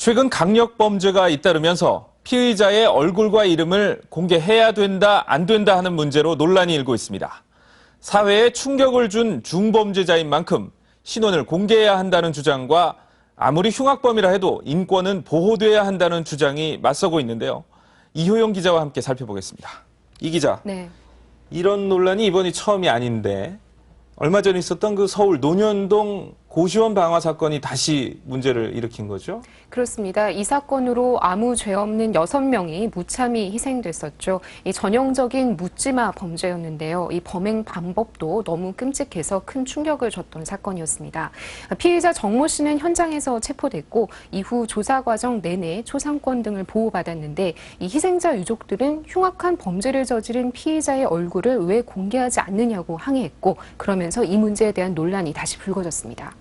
최근 강력범죄가 잇따르면서 피의자의 얼굴과 이름을 공개해야 된다, 안 된다 하는 문제로 논란이 일고 있습니다. 사회에 충격을 준 중범죄자인 만큼 신원을 공개해야 한다는 주장과 아무리 흉악범이라 해도 인권은 보호돼야 한다는 주장이 맞서고 있는데요. 이효영 기자와 함께 살펴보겠습니다. 이 기자, 네. 이런 논란이 이번이 처음이 아닌데 얼마 전에 있었던 그 서울 논현동 고시원 방화 사건이 다시 문제를 일으킨 거죠? 그렇습니다. 이 사건으로 아무 죄 없는 6명이 무참히 희생됐었죠. 이 전형적인 묻지마 범죄였는데요. 이 범행 방법도 너무 끔찍해서 큰 충격을 줬던 사건이었습니다. 피의자 정모 씨는 현장에서 체포됐고 이후 조사 과정 내내 초상권 등을 보호받았는데 이 희생자 유족들은 흉악한 범죄를 저지른 피의자의 얼굴을 왜 공개하지 않느냐고 항의했고 그러면서 이 문제에 대한 논란이 다시 불거졌습니다.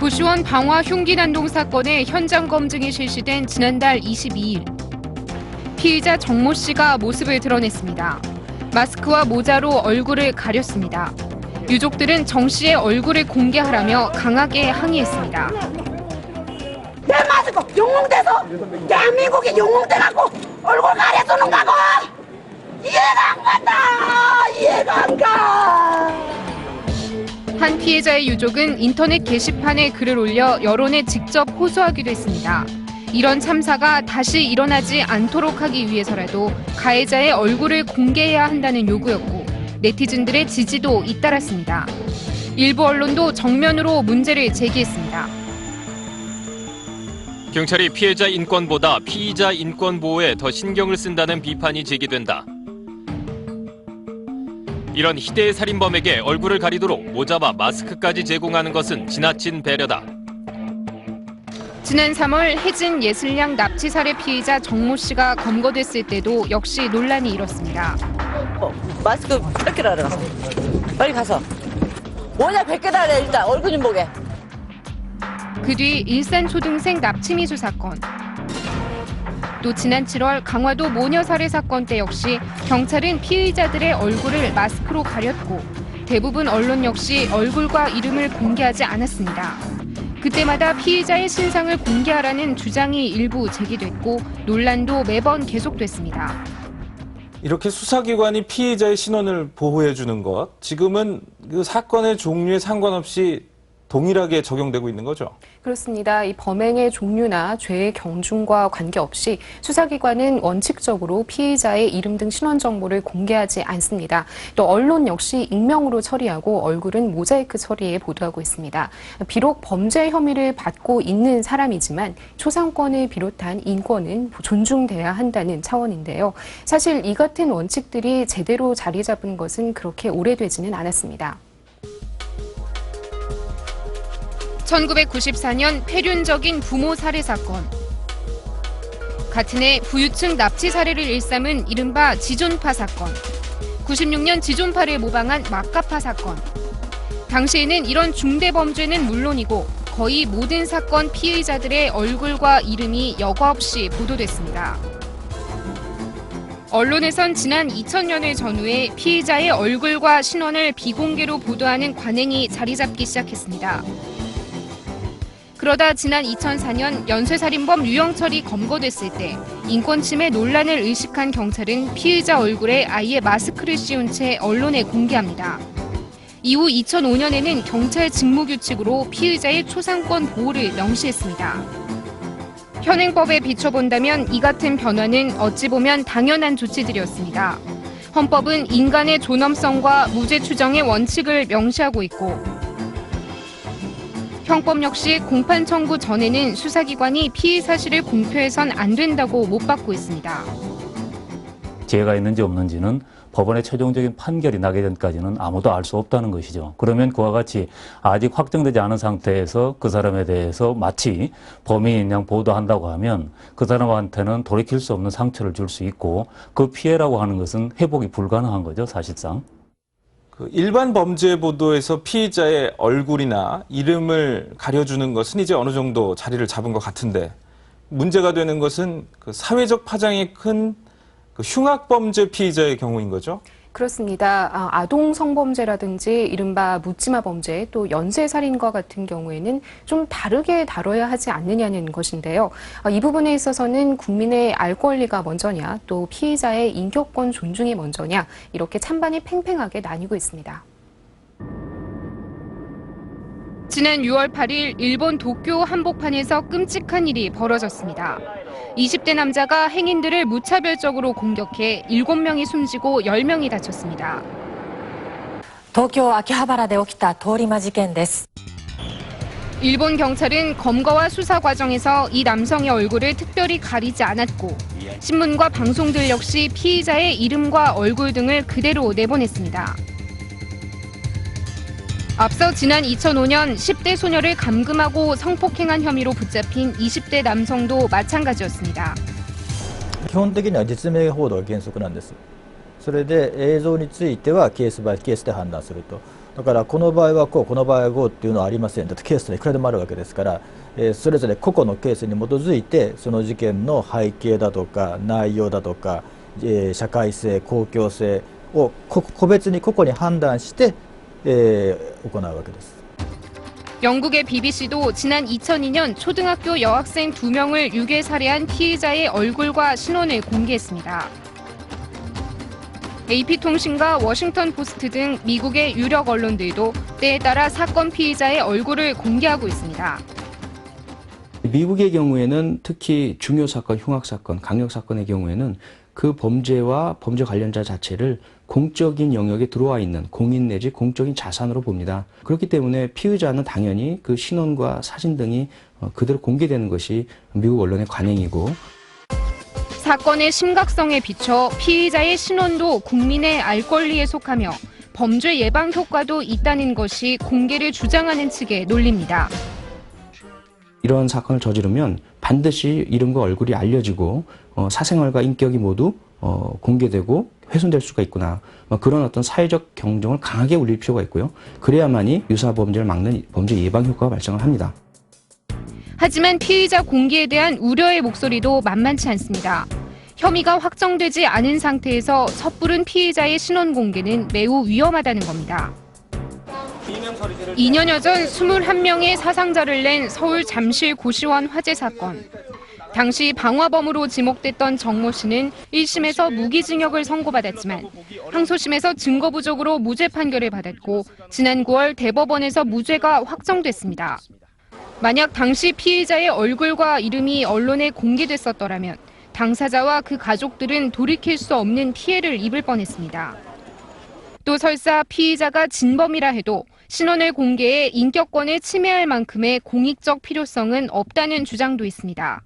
고시원 방화 흉기 난동 사건의 현장 검증이 실시된 지난달 22일. 피의자 정모 씨가 모습을 드러냈습니다. 마스크와 모자로 얼굴을 가렸습니다. 유족들은 정 씨의 얼굴을 공개하라며 강하게 항의했습니다. 내 마스크 영웅돼서 대한민국이 영웅돼갖고 얼굴 가려주는 거고 이해가 안 간다. 이해가 안 가. 한 피해자의 유족은 인터넷 게시판에 글을 올려 여론에 직접 호소하기도 했습니다. 이런 참사가 다시 일어나지 않도록 하기 위해서라도 가해자의 얼굴을 공개해야 한다는 요구였고 네티즌들의 지지도 잇따랐습니다. 일부 언론도 정면으로 문제를 제기했습니다. 경찰이 피해자 인권보다 피의자 인권 보호에 더 신경을 쓴다는 비판이 제기된다. 이런 희대의 살인범에게 얼굴을 가리도록 모자와 마스크까지 제공하는 것은 지나친 배려다. 지난 3월 혜진 예슬량 납치 살해 피의자 정모 씨가 검거됐을 때도 역시 논란이 일었습니다. 마스크 벗기라 빨리 가서 모자 벗겨라 일단 얼굴 좀 보게. 그 뒤 일산 초등생 납치 미수 사건. 또 지난 7월 강화도 모녀 살해 사건 때 역시 경찰은 피의자들의 얼굴을 마스크로 가렸고 대부분 언론 역시 얼굴과 이름을 공개하지 않았습니다. 그때마다 피의자의 신상을 공개하라는 주장이 일부 제기됐고 논란도 매번 계속됐습니다. 이렇게 수사기관이 피의자의 신원을 보호해주는 것, 지금은 그 사건의 종류에 상관없이 동일하게 적용되고 있는 거죠? 그렇습니다. 이 범행의 종류나 죄의 경중과 관계없이 수사기관은 원칙적으로 피의자의 이름 등 신원 정보를 공개하지 않습니다. 또 언론 역시 익명으로 처리하고 얼굴은 모자이크 처리에 보도하고 있습니다. 비록 범죄 혐의를 받고 있는 사람이지만 초상권을 비롯한 인권은 존중돼야 한다는 차원인데요. 사실 이 같은 원칙들이 제대로 자리 잡은 것은 그렇게 오래되지는 않았습니다. 1994년 폐륜적인 부모 살해 사건. 같은 해 부유층 납치 사례를 일삼은 이른바 지존파 사건. 96년 지존파를 모방한 막가파 사건. 당시에는 이런 중대 범죄는 물론이고 거의 모든 사건 피의자들의 얼굴과 이름이 여과 없이 보도됐습니다. 언론에선 지난 2000년을 전후해 피의자의 얼굴과 신원을 비공개로 보도하는 관행이 자리 잡기 시작했습니다. 그러다 지난 2004년 연쇄살인범 유영철이 검거됐을 때 인권침해 논란을 의식한 경찰은 피의자 얼굴에 아예 마스크를 씌운 채 언론에 공개합니다. 이후 2005년에는 경찰 직무규칙으로 피의자의 초상권 보호를 명시했습니다. 현행법에 비춰본다면 이 같은 변화는 어찌 보면 당연한 조치들이었습니다. 헌법은 인간의 존엄성과 무죄 추정의 원칙을 명시하고 있고 형법 역시 공판 청구 전에는 수사기관이 피의 사실을 공표해선 안 된다고 못 받고 있습니다. 죄가 있는지 없는지는 법원의 최종적인 판결이 나기 전까지는 아무도 알 수 없다는 것이죠. 그러면 그와 같이 아직 확정되지 않은 상태에서 그 사람에 대해서 마치 범인인 양 보도한다고 하면 그 사람한테는 돌이킬 수 없는 상처를 줄 수 있고 그 피해라고 하는 것은 회복이 불가능한 거죠, 사실상. 그 일반 범죄 보도에서 피의자의 얼굴이나 이름을 가려주는 것은 이제 어느 정도 자리를 잡은 것 같은데 문제가 되는 것은 그 사회적 파장이 큰 그 흉악범죄 피의자의 경우인 거죠? 그렇습니다. 아동 성범죄라든지 이른바 묻지마 범죄 또 연쇄살인과 같은 경우에는 좀 다르게 다뤄야 하지 않느냐는 것인데요. 이 부분에 있어서는 국민의 알 권리가 먼저냐 또 피의자의 인격권 존중이 먼저냐 이렇게 찬반이 팽팽하게 나뉘고 있습니다. 지난 6월 8일 일본 도쿄 한복판에서 끔찍한 일이 벌어졌습니다. 20대 남자가 행인들을 무차별적으로 공격해 7명이 숨지고 10명이 다쳤습니다. 東京秋葉原で起きた通り魔事件です。 일본 경찰은 검거와 수사 과정에서 이 남성의 얼굴을 특별히 가리지 않았고 신문과 방송들 역시 피의자의 이름과 얼굴 등을 그대로 내보냈습니다. 앞서 지난 2005년 10대 소녀를 감금하고 성폭행한 혐의로 붙잡힌 20대 남성도 마찬가지였습니다. 基本的には実名報道が原則なんです。それで映像についてはケースバイケースで判断すると。だからこの場合はこう、この場合はこうっていうのはありません。だってケースはいくらでもあるわけですから、それぞれ個々のケースに基づいてその事件の背景だとか内容だとか、社会性、公共性を個別に個々に判断して、行うわけです。 영국의 BBC도 지난 2002년 초등학교 여학생 2명을 유괴 살해한 피의자의 얼굴과 신원을 공개했습니다. AP통신과 워싱턴 포스트 등 미국의 유력 언론들도 때에 따라 사건 피의자의 얼굴을 공개하고 있습니다. 미국의 경우에는 특히 중요 사건, 흉악 사건, 강력 사건의 경우에는 그 범죄와 범죄 관련자 자체를 공적인 영역에 들어와 있는 공인 내지 공적인 자산으로 봅니다. 그렇기 때문에 피의자는 당연히 그 신원과 사진 등이 그대로 공개되는 것이 미국 언론의 관행이고 사건의 심각성에 비춰 피의자의 신원도 국민의 알 권리에 속하며 범죄 예방 효과도 있다는 것이 공개를 주장하는 측의 논리입니다. 이런 사건을 저지르면 반드시 이름과 얼굴이 알려지고 사생활과 인격이 모두 공개되고 훼손될 수가 있구나. 그런 어떤 사회적 경종을 강하게 울릴 필요가 있고요. 그래야만이 유사 범죄를 막는 범죄 예방 효과가 발생을 합니다. 하지만 피의자 공개에 대한 우려의 목소리도 만만치 않습니다. 혐의가 확정되지 않은 상태에서 섣부른 피의자의 신원 공개는 매우 위험하다는 겁니다. 2년여 전 21명의 사상자를 낸 서울 잠실 고시원 화재 사건. 당시 방화범으로 지목됐던 정모 씨는 1심에서 무기징역을 선고받았지만 항소심에서 증거 부족으로 무죄 판결을 받았고 지난 9월 대법원에서 무죄가 확정됐습니다. 만약 당시 피의자의 얼굴과 이름이 언론에 공개됐었더라면 당사자와 그 가족들은 돌이킬 수 없는 피해를 입을 뻔했습니다. 또 설사 피의자가 진범이라 해도 신원을 공개해 인격권을 침해할 만큼의 공익적 필요성은 없다는 주장도 있습니다.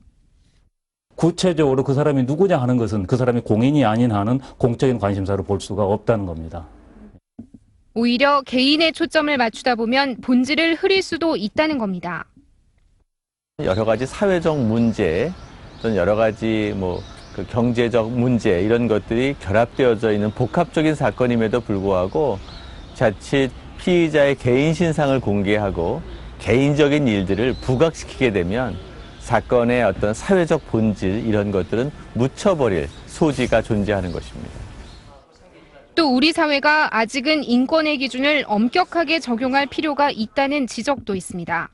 구체적으로 그 사람이 누구냐 하는 것은 그 사람이 공인이 아닌 한은 공적인 관심사로 볼 수가 없다는 겁니다. 오히려 개인의 초점을 맞추다 보면 본질을 흐릴 수도 있다는 겁니다. 여러 가지 사회적 문제 또는 여러 가지 그 경제적 문제 이런 것들이 결합되어져 있는 복합적인 사건임에도 불구하고 자칫 피의자의 개인 신상을 공개하고 개인적인 일들을 부각시키게 되면 사건의 어떤 사회적 본질 이런 것들은 묻혀버릴 소지가 존재하는 것입니다. 또 우리 사회가 아직은 인권의 기준을 엄격하게 적용할 필요가 있다는 지적도 있습니다.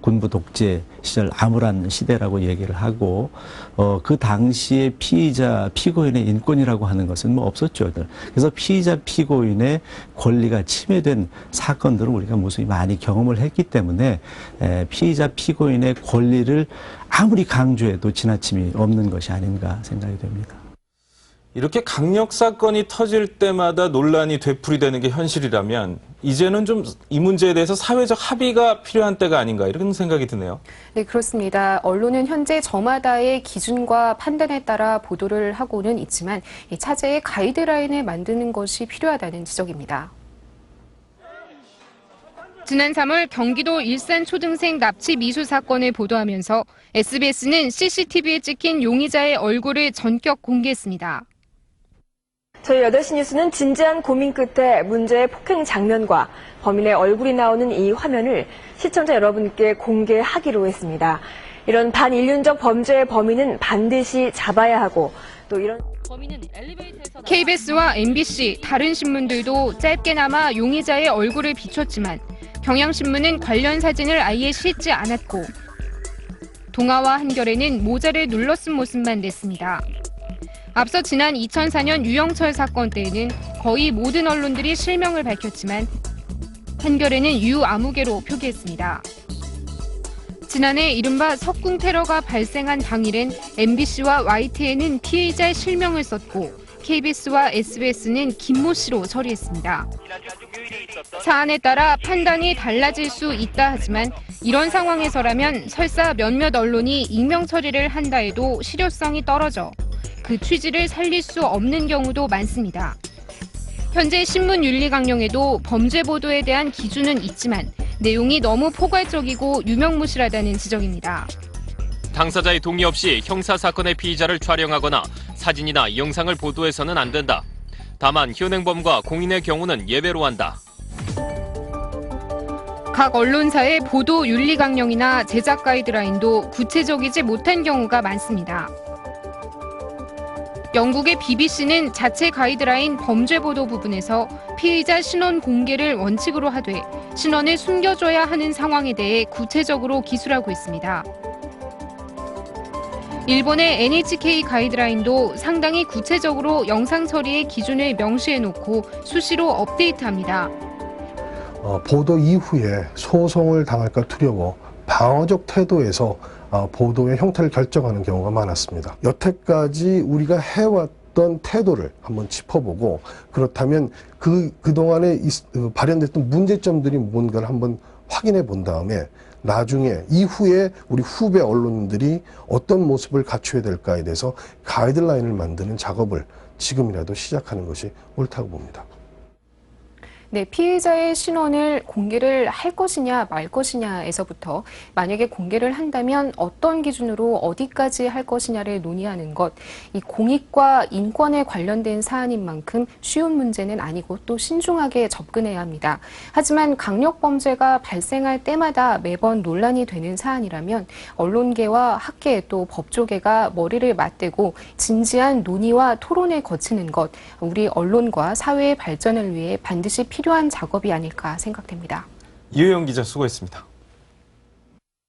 군부 독재 시절 암울한 시대라고 얘기를 하고 그 당시에 피의자 피고인의 인권이라고 하는 것은 없었죠. 그래서 피의자 피고인의 권리가 침해된 사건들을 우리가 무수히 많이 경험을 했기 때문에 피의자 피고인의 권리를 아무리 강조해도 지나침이 없는 것이 아닌가 생각이 됩니다. 이렇게 강력 사건이 터질 때마다 논란이 되풀이되는 게 현실이라면 이제는 좀 이 문제에 대해서 사회적 합의가 필요한 때가 아닌가 이런 생각이 드네요. 네, 그렇습니다. 언론은 현재 저마다의 기준과 판단에 따라 보도를 하고는 있지만 차제의 가이드라인을 만드는 것이 필요하다는 지적입니다. 지난 3월 경기도 일산 초등생 납치 미수 사건을 보도하면서 SBS는 CCTV에 찍힌 용의자의 얼굴을 전격 공개했습니다. 저희 8시 뉴스는 진지한 고민 끝에 문제의 폭행 장면과 범인의 얼굴이 나오는 이 화면을 시청자 여러분께 공개하기로 했습니다. 이런 반인륜적 범죄의 범인은 반드시 잡아야 하고 또 이런 KBS와 MBC, 다른 신문들도 짧게나마 용의자의 얼굴을 비췄지만 경향신문은 관련 사진을 아예 싣지 않았고 동아와 한겨레는 모자를 눌러 쓴 모습만 냈습니다. 앞서 지난 2004년 유영철 사건 때에는 거의 모든 언론들이 실명을 밝혔지만 한겨레는 유아무개로 표기했습니다. 지난해 이른바 석궁 테러가 발생한 당일엔 MBC와 YTN은 피해자의 실명을 썼고 KBS와 SBS는 김모 씨로 처리했습니다. 사안에 따라 판단이 달라질 수 있다 하지만 이런 상황에서라면 설사 몇몇 언론이 익명 처리를 한다 해도 실효성이 떨어져 그 취지를 살릴 수 없는 경우도 많습니다. 현재 신문윤리강령에도 범죄 보도에 대한 기준은 있지만 내용이 너무 포괄적이고 유명무실하다는 지적입니다. 당사자의 동의 없이 형사사건의 피의자를 촬영하거나 사진이나 영상을 보도해서는 안 된다. 다만 현행범과 공인의 경우는 예외로 한다. 각 언론사의 보도 윤리 강령이나 제작 가이드라인도 구체적이지 못한 경우가 많습니다. 영국의 BBC는 자체 가이드라인 범죄 보도 부분에서 피의자 신원 공개를 원칙으로 하되 신원을 숨겨줘야 하는 상황에 대해 구체적으로 기술하고 있습니다. 일본의 NHK 가이드라인도 상당히 구체적으로 영상 처리의 기준을 명시해놓고 수시로 업데이트합니다. 보도 이후에 소송을 당할까 두려워 방어적 태도에서 보도의 형태를 결정하는 경우가 많았습니다. 여태까지 우리가 해왔던 태도를 한번 짚어보고 그렇다면 그동안에 발현됐던 문제점들이 뭔가를 한번 확인해 본 다음에 나중에 이후에 우리 후배 언론인들이 어떤 모습을 갖춰야 될까에 대해서 가이드라인을 만드는 작업을 지금이라도 시작하는 것이 옳다고 봅니다. 네, 피해자의 신원을 공개를 할 것이냐 말 것이냐에서부터 만약에 공개를 한다면 어떤 기준으로 어디까지 할 것이냐를 논의하는 것, 이 공익과 인권에 관련된 사안인 만큼 쉬운 문제는 아니고 또 신중하게 접근해야 합니다. 하지만 강력범죄가 발생할 때마다 매번 논란이 되는 사안이라면 언론계와 학계 또 법조계가 머리를 맞대고 진지한 논의와 토론을 거치는 것, 우리 언론과 사회의 발전을 위해 반드시 필요한 작업이 아닐까 생각됩니다. 이효영 기자 수고했습니다.